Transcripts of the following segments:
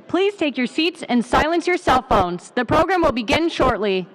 Please take your seats and silence your cell phones. The program will begin shortly.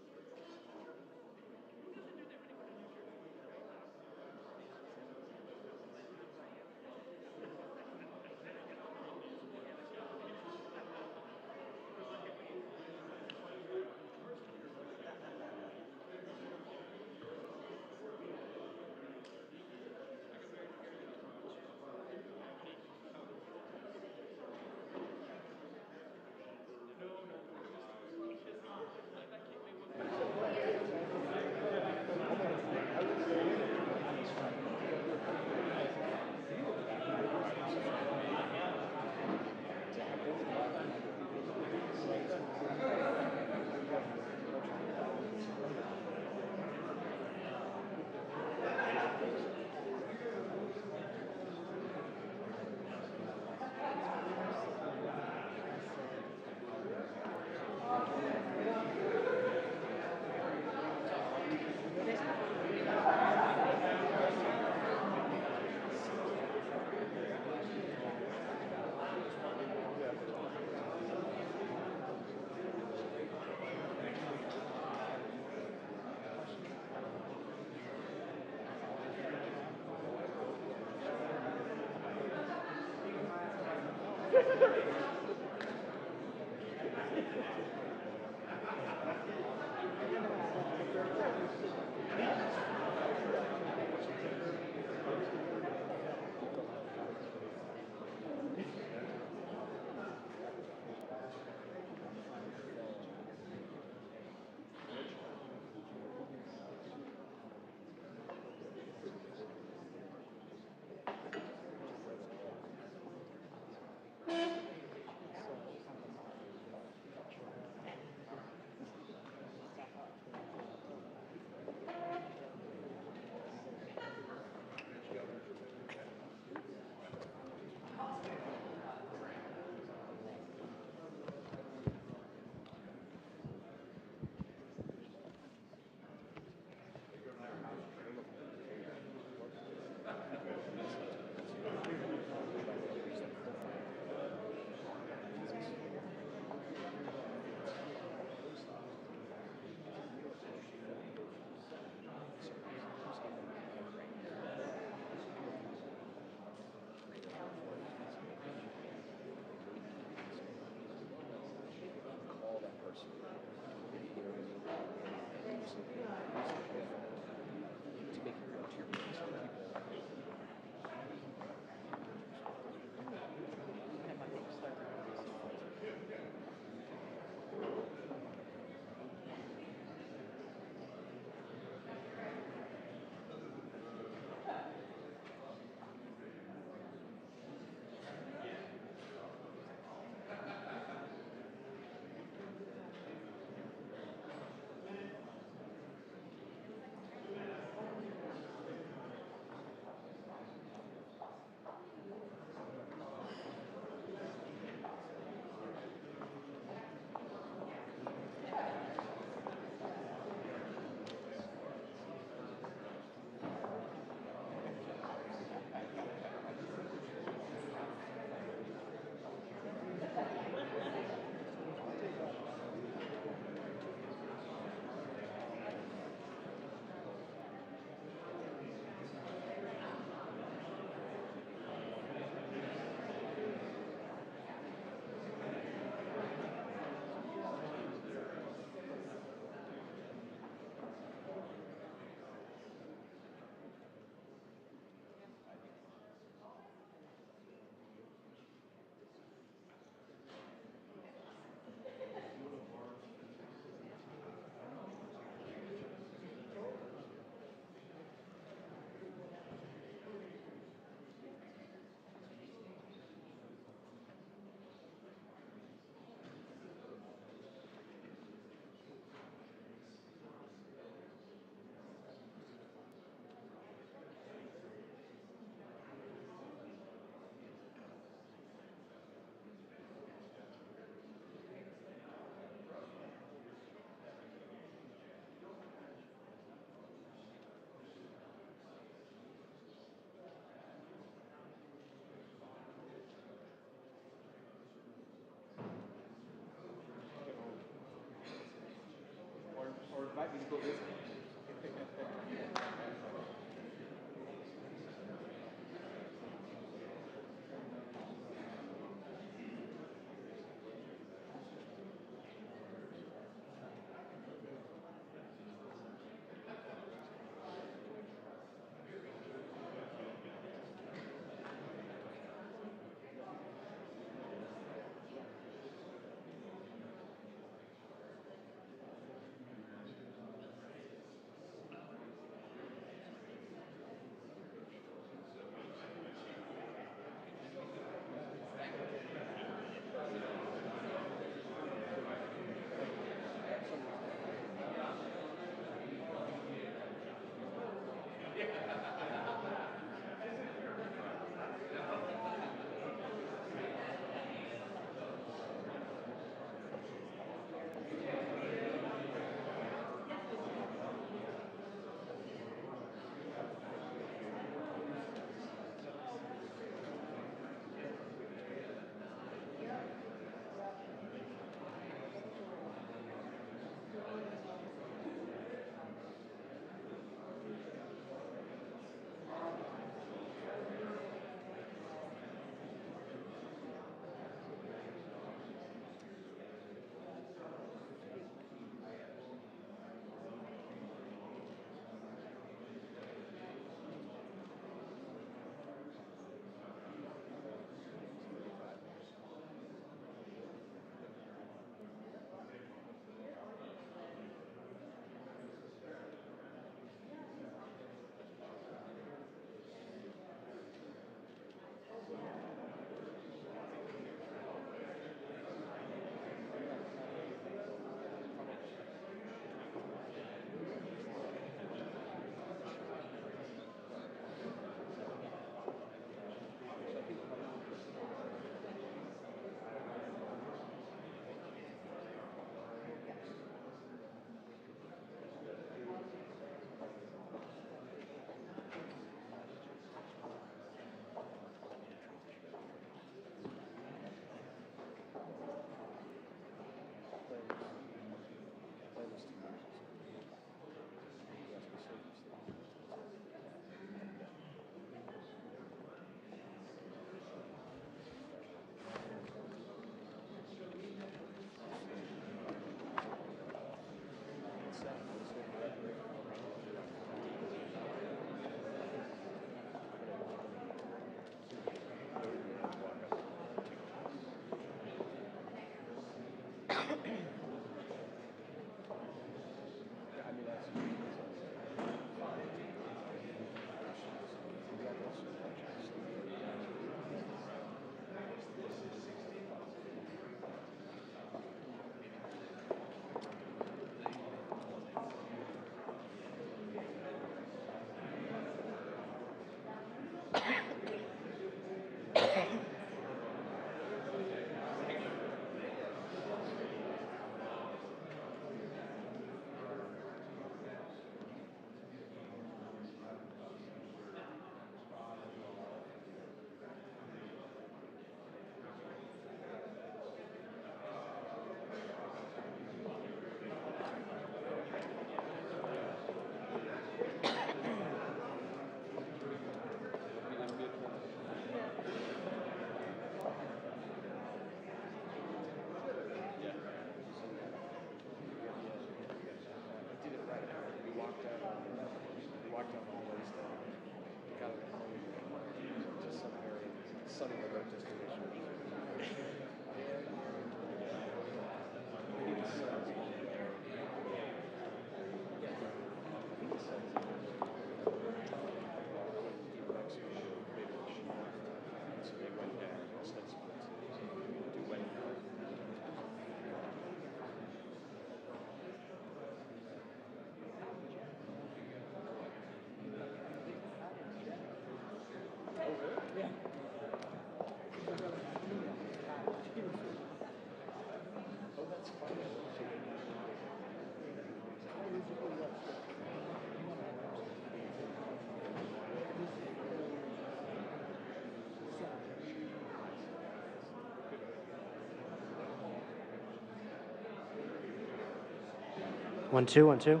1 2 1 2.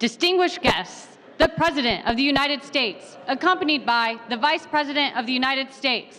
Distinguished guests, the President of the United States, accompanied by the Vice President of the United States.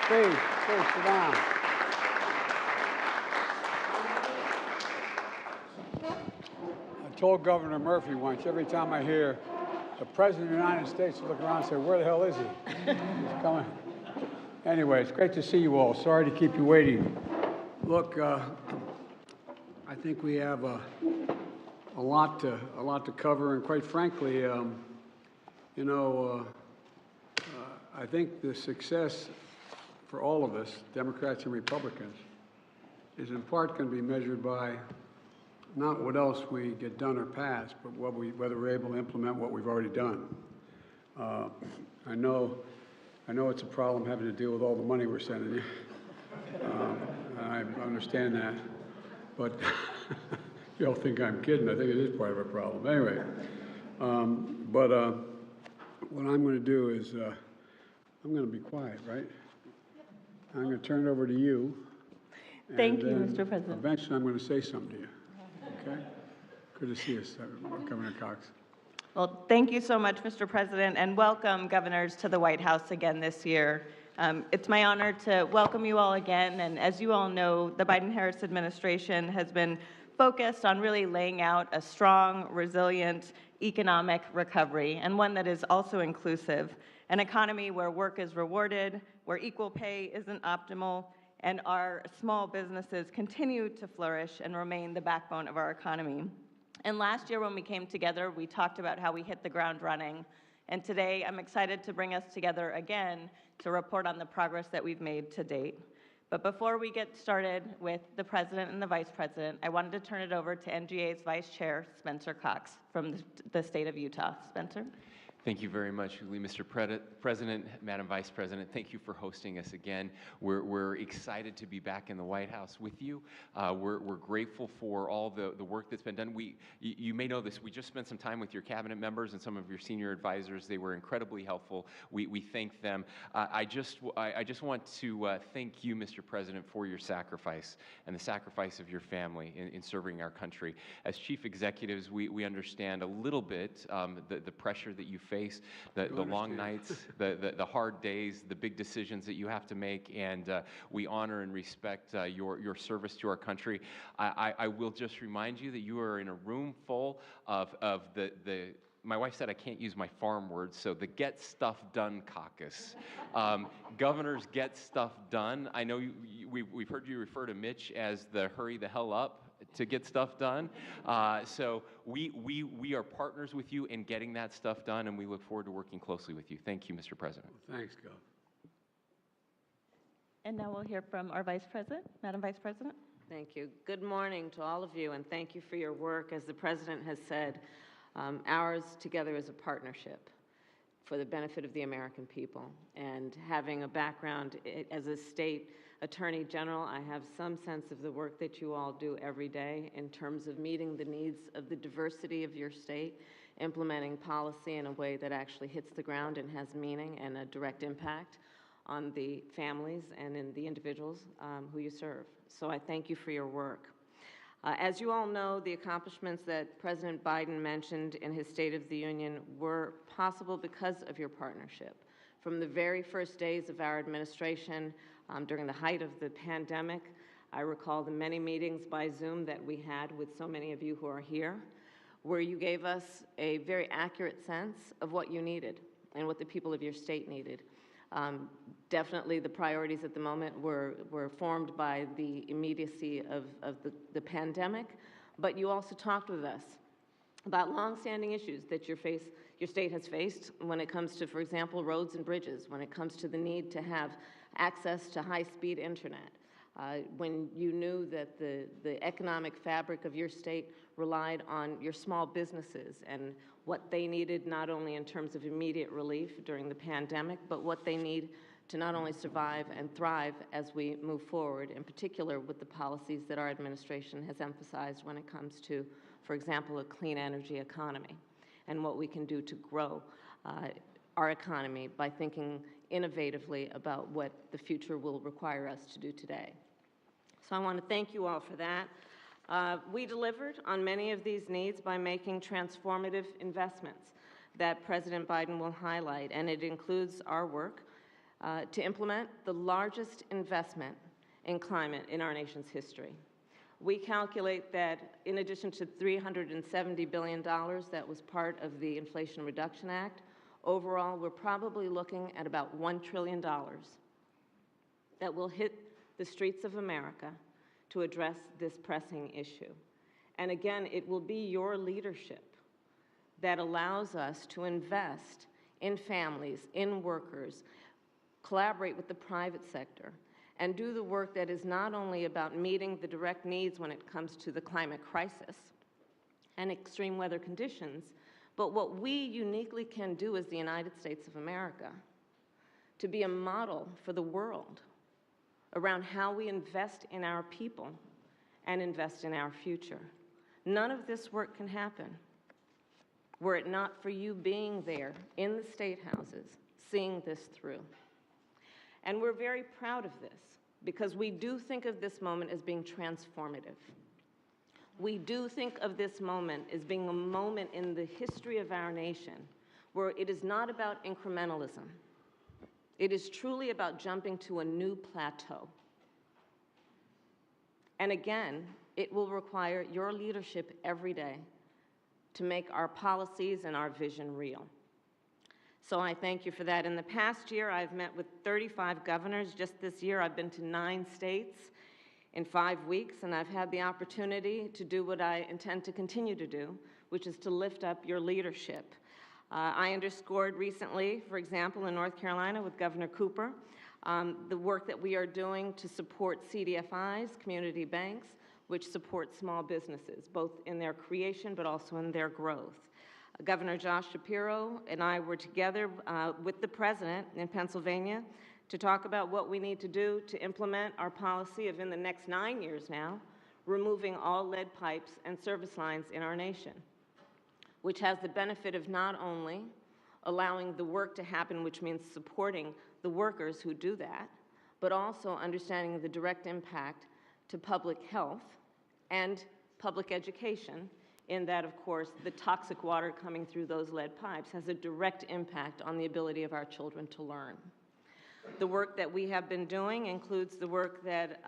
Please sit down. I told Governor Murphy once, every time I hear the President of the United States, I look around and say, where the hell is he? He's coming. Anyway, it's great to see you all. Sorry to keep you waiting. Look, I think we have a lot to cover, and quite frankly, I think the success for all of us, Democrats and Republicans, is in part going to be measured by not what else we get done or pass, but whether we're able to implement what we've already done. I know it's a problem having to deal with all the money we're sending you. I understand that, but you all think I'm kidding. I think it is part of a problem. Anyway, what I'm going to do is I'm going to be quiet, right? I'm going to turn it over to you. Thank you, Mr. President. Eventually, I'm going to say something to you. Okay? Good to see you, Governor Cox. Well, thank you so much, Mr. President, and welcome, governors, to the White House again this year. It's my honor to welcome you all again, and as you all know, the Biden-Harris administration has been focused on really laying out a strong, resilient economic recovery, and one that is also inclusive, an economy where work is rewarded, where equal pay isn't optimal, and our small businesses continue to flourish and remain the backbone of our economy. And last year when we came together, we talked about how we hit the ground running. And today I'm excited to bring us together again to report on the progress that we've made to date. But before we get started with the President and the Vice President, I wanted to turn it over to NGA's Vice Chair, Spencer Cox, from the state of Utah. Spencer? Thank you very much, Mr. President, Madam Vice President. Thank you for hosting us again. We're excited to be back in the White House with you. We're grateful for all the work that's been done. You may know this. We just spent some time with your cabinet members and some of your senior advisors. They were incredibly helpful. We thank them. I just want to thank you, Mr. President, for your sacrifice and the sacrifice of your family in serving our country. As chief executives, we understand a little bit the pressure that you face, the long nights, the hard days, the big decisions that you have to make, and we honor and respect your service to our country. I will just remind you that you are in a room full of my wife said I can't use my farm words, so the Get Stuff Done caucus. Governors get stuff done. I know we've heard you refer to Mitch as the hurry the hell up to get stuff done. So we are partners with you in getting that stuff done, and we look forward to working closely with you. Thank you, Mr. President. Well, thanks, Gov. And now we'll hear from our Vice President. Madam Vice President? Thank you. Good morning to all of you, and thank you for your work. As the President has said, ours together is a partnership for the benefit of the American people. And having a background as a state Attorney General, I have some sense of the work that you all do every day in terms of meeting the needs of the diversity of your state, implementing policy in a way that actually hits the ground and has meaning and a direct impact on the families and in the individuals who you serve. So I thank you for your work. As you all know, the accomplishments that President Biden mentioned in his State of the Union were possible because of your partnership. From the very first days of our administration, during the height of the pandemic, I recall the many meetings by Zoom that we had with so many of you who are here, where you gave us a very accurate sense of what you needed and what the people of your state needed. Definitely the priorities at the moment were formed by the immediacy of the pandemic, but you also talked with us about longstanding issues that your state has faced when it comes to, for example, roads and bridges, when it comes to the need to have access to high-speed internet, when you knew that the economic fabric of your state relied on your small businesses and what they needed, not only in terms of immediate relief during the pandemic, but what they need to not only survive and thrive as we move forward, in particular with the policies that our administration has emphasized when it comes to, for example, a clean energy economy, and what we can do to grow our economy by thinking innovatively about what the future will require us to do today. So I want to thank you all for that. We delivered on many of these needs by making transformative investments that President Biden will highlight, and it includes our work to implement the largest investment in climate in our nation's history. We calculate that in addition to $370 billion that was part of the Inflation Reduction Act, overall we're probably looking at about $1 trillion that will hit the streets of America to address this pressing issue. And again, it will be your leadership that allows us to invest in families, in workers, collaborate with the private sector, and do the work that is not only about meeting the direct needs when it comes to the climate crisis and extreme weather conditions, but what we uniquely can do as the United States of America to be a model for the world around how we invest in our people and invest in our future. None of this work can happen were it not for you being there in the state houses, seeing this through. And we're very proud of this because we do think of this moment as being transformative. We do think of this moment as being a moment in the history of our nation where it is not about incrementalism. It is truly about jumping to a new plateau. And again, it will require your leadership every day to make our policies and our vision real. So I thank you for that. In the past year, I've met with 35 governors. Just this year, I've been to 9 states in 5 weeks, and I've had the opportunity to do what I intend to continue to do, which is to lift up your leadership. I underscored recently, for example, in North Carolina with Governor Cooper, the work that we are doing to support CDFIs, community banks, which support small businesses, both in their creation but also in their growth. Governor Josh Shapiro and I were together with the President in Pennsylvania to talk about what we need to do to implement our policy of, in the next 9 years now, removing all lead pipes and service lines in our nation, which has the benefit of not only allowing the work to happen, which means supporting the workers who do that, but also understanding the direct impact to public health and public education, in that, of course, the toxic water coming through those lead pipes has a direct impact on the ability of our children to learn. The work that we have been doing includes the work that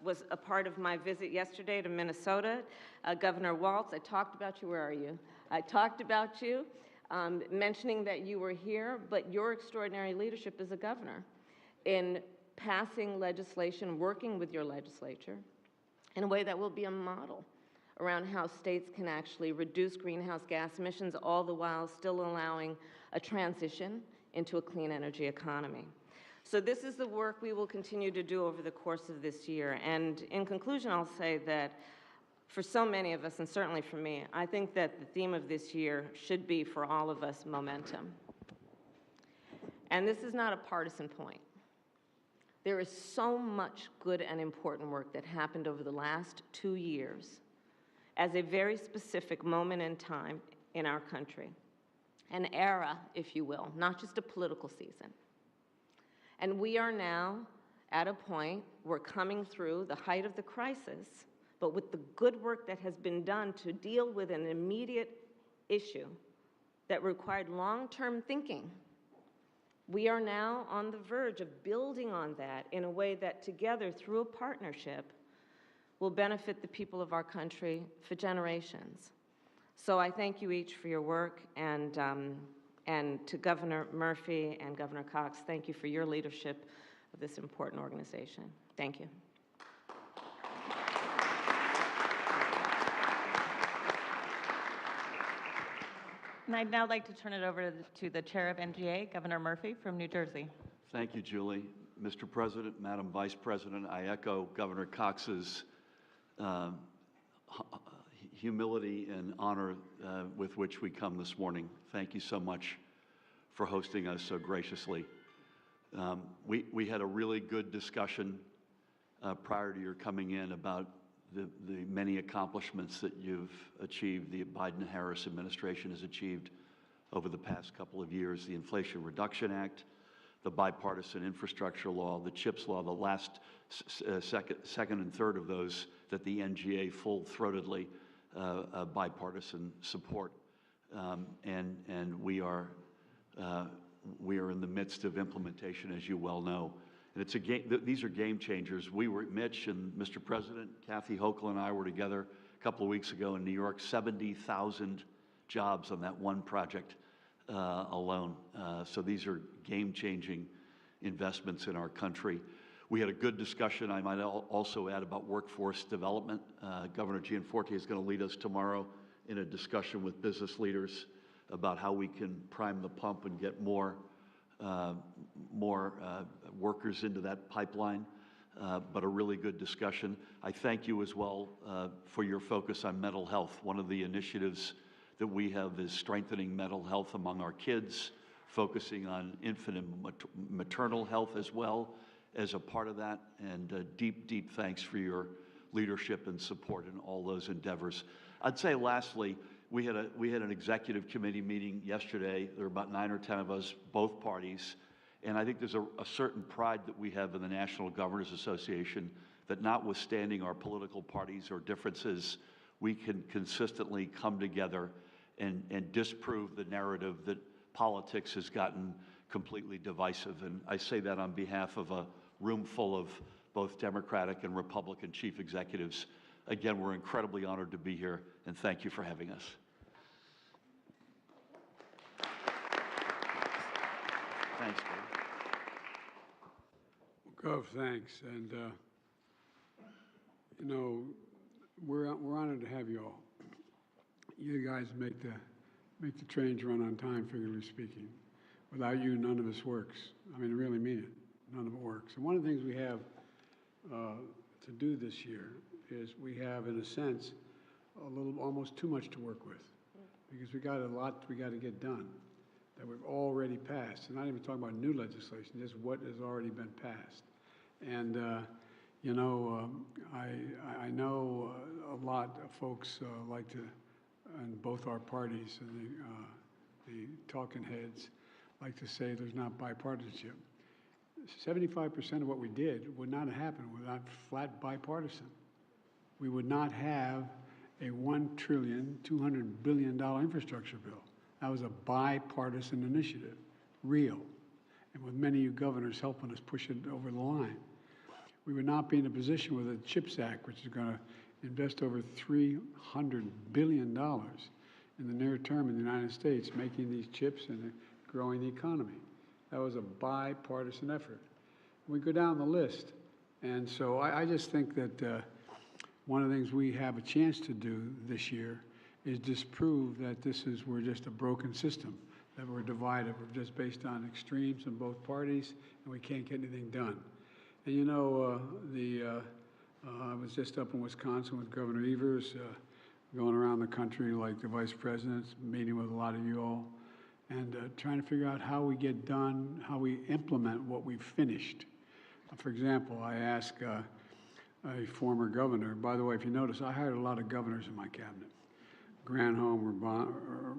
was a part of my visit yesterday to Minnesota. Governor Walz, I talked about you. Where are you? I talked about you, mentioning that you were here, but your extraordinary leadership as a governor in passing legislation, working with your legislature in a way that will be a model around how states can actually reduce greenhouse gas emissions, all the while still allowing a transition into a clean energy economy. So this is the work we will continue to do over the course of this year. And in conclusion, I'll say that for so many of us, and certainly for me, I think that the theme of this year should be, for all of us, momentum. And this is not a partisan point. There is so much good and important work that happened over the last 2 years as a very specific moment in time in our country, an era, if you will, not just a political season. And we are now at a point, we're coming through the height of the crisis, but with the good work that has been done to deal with an immediate issue that required long-term thinking, we are now on the verge of building on that in a way that together, through a partnership, will benefit the people of our country for generations. So I thank you each for your work, and to Governor Murphy and Governor Cox, thank you for your leadership of this important organization. Thank you. And I'd now like to turn it over to the Chair of NGA, Governor Murphy from New Jersey. Thank you, Julie. Mr. President, Madam Vice President, I echo Governor Cox's humility and honor with which we come this morning. Thank you so much for hosting us so graciously. We had a really good discussion prior to your coming in about the many accomplishments that you've achieved, the Biden-Harris administration has achieved over the past couple of years, the Inflation Reduction Act, the bipartisan infrastructure law, the CHIPS law, the last second and third of those that the NGA full-throatedly bipartisan support. And we are in the midst of implementation, as you well know. And it's these are game changers. Mitch and Mr. President, Kathy Hochul and I were together a couple of weeks ago in New York, 70,000 jobs on that one project alone. So these are game-changing investments in our country. We had a good discussion, I might also add, about workforce development. Governor Gianforte is going to lead us tomorrow in a discussion with business leaders about how we can prime the pump and get more workers into that pipeline, but a really good discussion. I thank you as well for your focus on mental health. One of the initiatives that we have is strengthening mental health among our kids, focusing on infant and maternal health as well as a part of that, and deep thanks for your leadership and support in all those endeavors. I'd say lastly, we had an executive committee meeting yesterday. There were about 9 or 10 of us, both parties, and I think there's a certain pride that we have in the National Governors Association that, notwithstanding our political parties or differences, we can consistently come together and disprove the narrative that politics has gotten completely divisive. And I say that on behalf of a room full of both Democratic and Republican chief executives. Again, we're incredibly honored to be here, and thank you for having us. Thanks, Dave. Gov, thanks. And, you know, we're honored to have you all. You guys make the trains run on time, figuratively speaking. Without you, none of this works. I mean, I really mean it. None of it works. And one of the things we have to do this year is we have, in a sense, almost too much to work with, because we got a lot we got to get done that we've already passed. And not even talking about new legislation, just what has already been passed. And you know, I know a lot of folks like to, and both our parties and the talking heads like to say there's not bipartisanship. 75% of what we did would not have happened without flat bipartisan. We would not have a $1.2 trillion infrastructure bill. That was a bipartisan initiative, real, and with many of you governors helping us push it over the line. We would not be in a position with the CHIPS Act, which is going to invest over $300 billion in the near term in the United States, making these chips and growing the economy. That was a bipartisan effort. We go down the list. And so I just think that one of the things we have a chance to do this year is disprove that we're just a broken system, that we're divided. We're just based on extremes in both parties, and we can't get anything done. And you know, I was just up in Wisconsin with Governor Evers, going around the country like the vice presidents, meeting with a lot of you all, and trying to figure out how we get done, how we implement what we've finished. For example, I asked a former governor, by the way, if you notice, I hired a lot of governors in my cabinet. Granholm,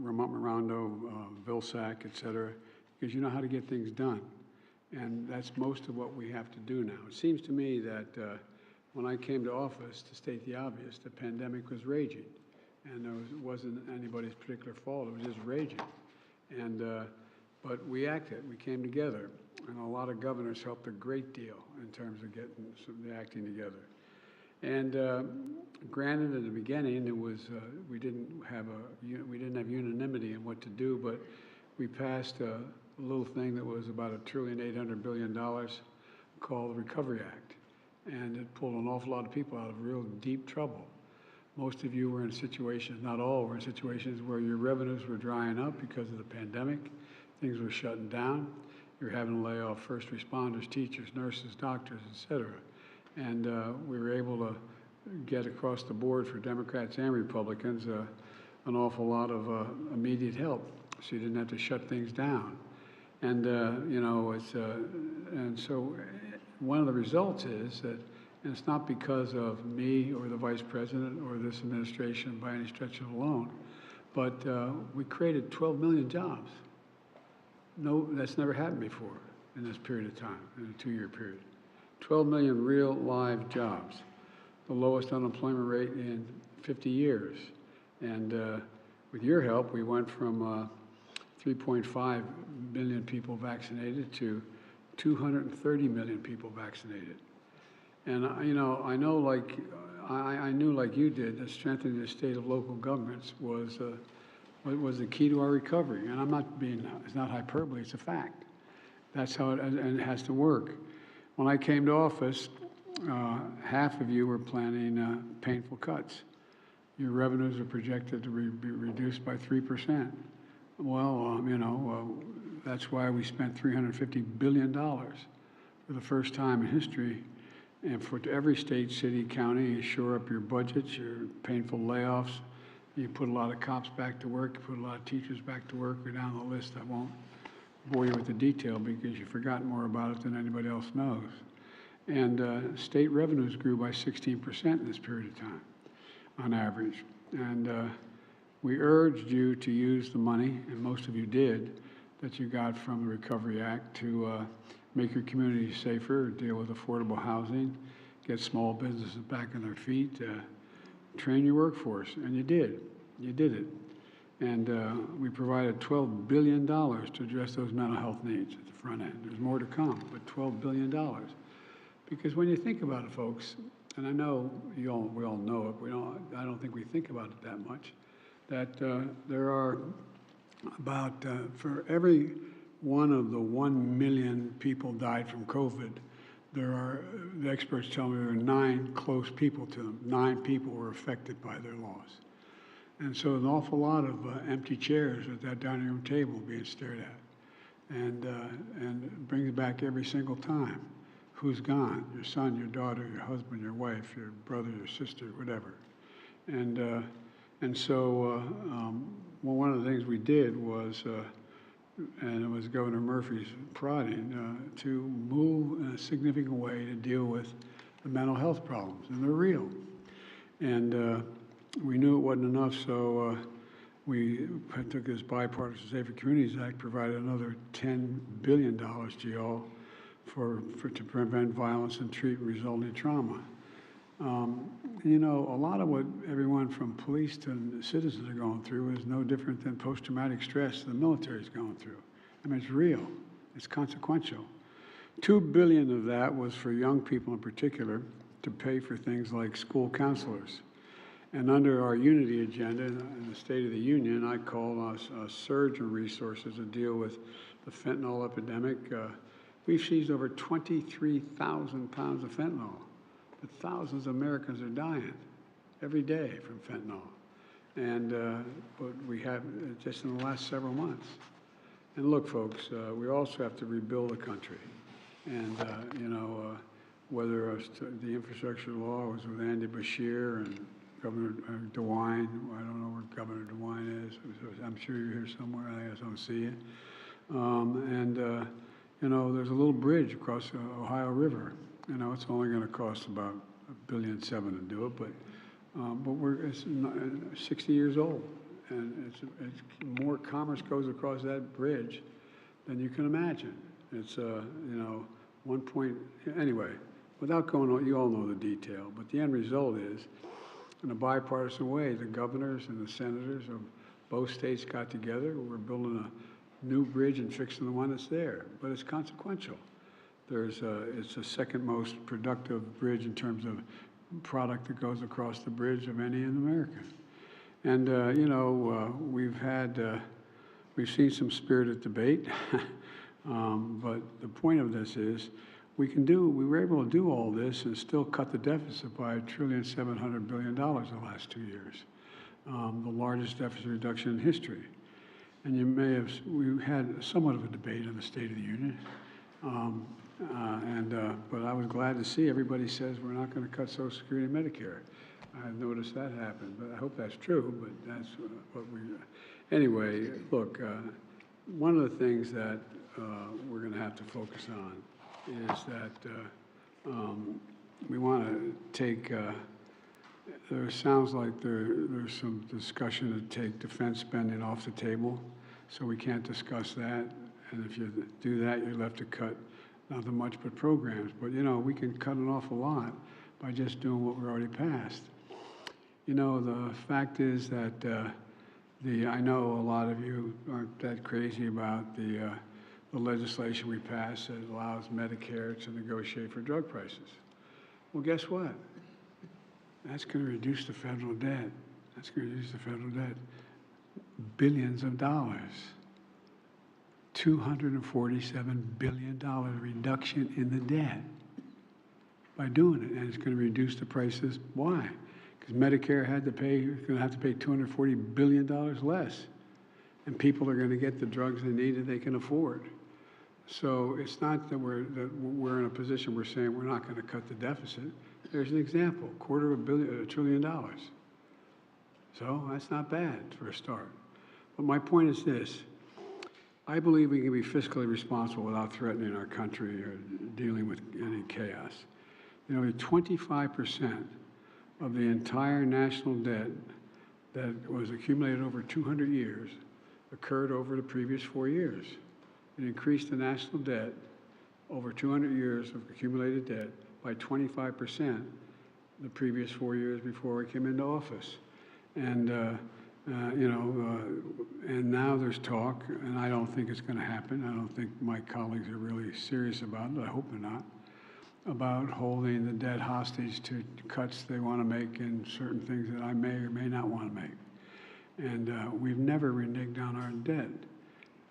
Raimondo, Vilsack, et cetera, because you know how to get things done. And that's most of what we have to do now. It seems to me that when I came to office, to state the obvious, the pandemic was raging. And it wasn't anybody's particular fault, it was just raging. And, but we acted, we came together. And a lot of governors helped a great deal in terms of acting together. And granted, at the beginning, it was we didn't have unanimity in what to do, but we passed a little thing that was about $1.8 trillion called the Recovery Act, and it pulled an awful lot of people out of real deep trouble. Most of you were in situations, not all were in situations where your revenues were drying up because of the pandemic. Things were shutting down. You're having to lay off first responders, teachers, nurses, doctors, et cetera. And we were able to get across the board for Democrats and Republicans an awful lot of immediate help, so you didn't have to shut things down. And you know, and so one of the results is that, and it's not because of me or the Vice President or this administration by any stretch of alone, but we created 12 million jobs. No, that's never happened before in this period of time, in a 2-year period. 12 million real live jobs, the lowest unemployment rate in 50 years. And with your help, we went from 3.5 million people vaccinated to 230 million people vaccinated. And you know, I know, like I knew, like you did, that strengthening the state of local governments was the key to our recovery. And I'm not being, it's not hyperbole, it's a fact. That's how and it has to work. When I came to office, half of you were planning painful cuts. Your revenues are projected to be reduced by 3%. Well, you know, that's why we spent $350 billion for the first time in history. And for every state, city, county, you shore up your budgets, your painful layoffs. You put a lot of cops back to work, you put a lot of teachers back to work. Go down the list. I won't bore you with the detail because you've forgotten more about it than anybody else knows. And state revenues grew by 16% in this period of time, on average. And we urged you to use the money, and most of you did, that you got from the Recovery Act to make your community safer, deal with affordable housing, get small businesses back on their feet, train your workforce, and you did. You did it. And we provided $12 billion to address those mental health needs at the front end. There's more to come, but $12 billion. Because when you think about it, folks, and I know we all know it, I don't think we think about it that much, that there are about, for every one of the 1 million people died from COVID, the experts tell me there are 9 close people to them. 9 people were affected by their loss. And so an awful lot of empty chairs at that dining room table being stared at. And it brings it back every single time. Who's gone? Your son, your daughter, your husband, your wife, your brother, your sister, whatever. And so well, one of the things we did was, and it was Governor Murphy's prodding, to move in a significant way to deal with the mental health problems, and they're real. And we knew it wasn't enough, so we took this Bipartisan Safer Communities Act, provided another $10 billion to y'all to prevent violence and treat resulting trauma. You know, a lot of what everyone from police to citizens are going through is no different than post-traumatic stress the military is going through. I mean, it's real. It's consequential. $2 billion of that was for young people in particular to pay for things like school counselors. And under our unity agenda in the State of the Union, I call us a surge of resources to deal with the fentanyl epidemic. We've seized over 23,000 pounds of fentanyl. But thousands of Americans are dying every day from fentanyl. And but we have just in the last several months. And look, folks, we also have to rebuild the country. And, you know, whether the infrastructure law was with Andy Beshear and Governor DeWine, I don't know where Governor DeWine is. I'm sure you're here somewhere. I just don't see you. You know, there's a little bridge across the Ohio River. You know, it's only going to cost about $1.7 billion to do it, but it's 60 years old, and it's more commerce goes across that bridge than you can imagine. It's you know, anyway, without going on, you all know the detail, but the end result is, in a bipartisan way, the governors and the senators of both states got together. We're building a new bridge and fixing the one that's there, but it's consequential. It's the second most productive bridge in terms of product that goes across the bridge of any in America. And you know, we've seen some spirited debate, but the point of this is we were able to do all this and still cut the deficit by $1.7 trillion the last 2 years, the largest deficit reduction in history. And we had somewhat of a debate in the State of the Union. But I was glad to see everybody says we're not going to cut Social Security and Medicare. I noticed that happen, but I hope that's true, but that's what we, anyway, look, one of the things that we're going to have to focus on is that we want to take, there sounds like there's some discussion to take defense spending off the table, so we can't discuss that. And if you do that, you're left to cut nothing much but programs. But, you know, we can cut an awful lot by just doing what we already passed. You know, the fact is that I know a lot of you aren't that crazy about the legislation we passed that allows Medicare to negotiate for drug prices. Well, guess what? That's going to reduce the federal debt. That's going to reduce the federal debt billions of dollars. $247 billion reduction in the debt by doing it, and it's going to reduce the prices. Why? Because Medicare had to pay, going to have to pay $240 billion less, and people are going to get the drugs they need that they can afford. So it's not that we're in a position we're saying we're not going to cut the deficit. There's an example: $250 billion. So that's not bad for a start. But my point is this. I believe we can be fiscally responsible without threatening our country or dealing with any chaos. You know, 25% of the entire national debt that was accumulated over 200 years occurred over the previous 4 years. It increased the national debt over 200 years of accumulated debt by 25% the previous 4 years before we came into office. And and now there's talk, and I don't think it's going to happen. I don't think my colleagues are really serious about it. I hope they're not, about holding the debt hostage to cuts they want to make in certain things that I may or may not want to make. And we've never reneged on our debt.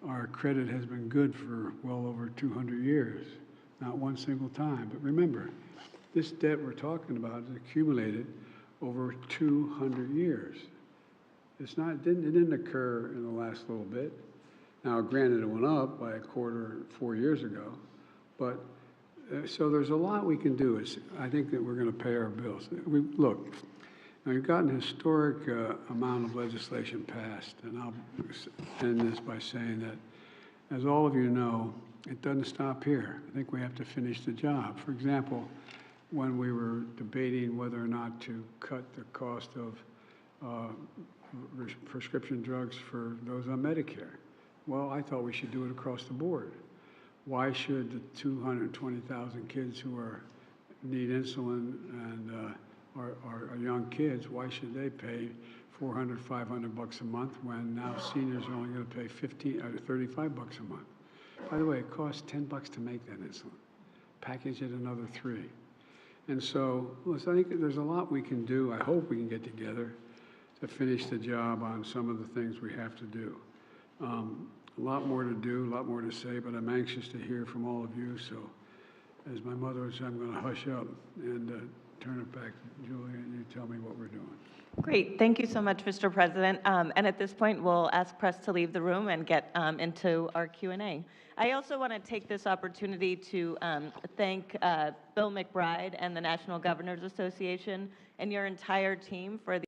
Our credit has been good for well over 200 years, not one single time. But remember, this debt we're talking about is accumulated over 200 years. It didn't occur in the last little bit. Now, granted, it went up by a quarter 4 years ago, but so there's a lot we can do. I think that we're going to pay our bills. Look, now we've gotten a historic amount of legislation passed, and I'll end this by saying that, as all of you know, it doesn't stop here. I think we have to finish the job. For example, when we were debating whether or not to cut the cost of prescription drugs for those on Medicare. Well, I thought we should do it across the board. Why should the 220,000 kids who need insulin and are young kids, why should they pay $400, $500 a month when now seniors are only going to pay $35 a month? By the way, it costs $10 to make that insulin. Package it another $3. And so, listen, I think there's a lot we can do. I hope we can get together to finish the job on some of the things we have to do. A lot more to do, a lot more to say, but I'm anxious to hear from all of you. So, as my mother would say, I'm going to hush up and turn it back to Julia, and you tell me what we're doing. Great. Thank you so much, Mr. President. And at this point, we'll ask press to leave the room and get into our Q&A. I also want to take this opportunity to thank Bill McBride and the National Governors Association and your entire team for the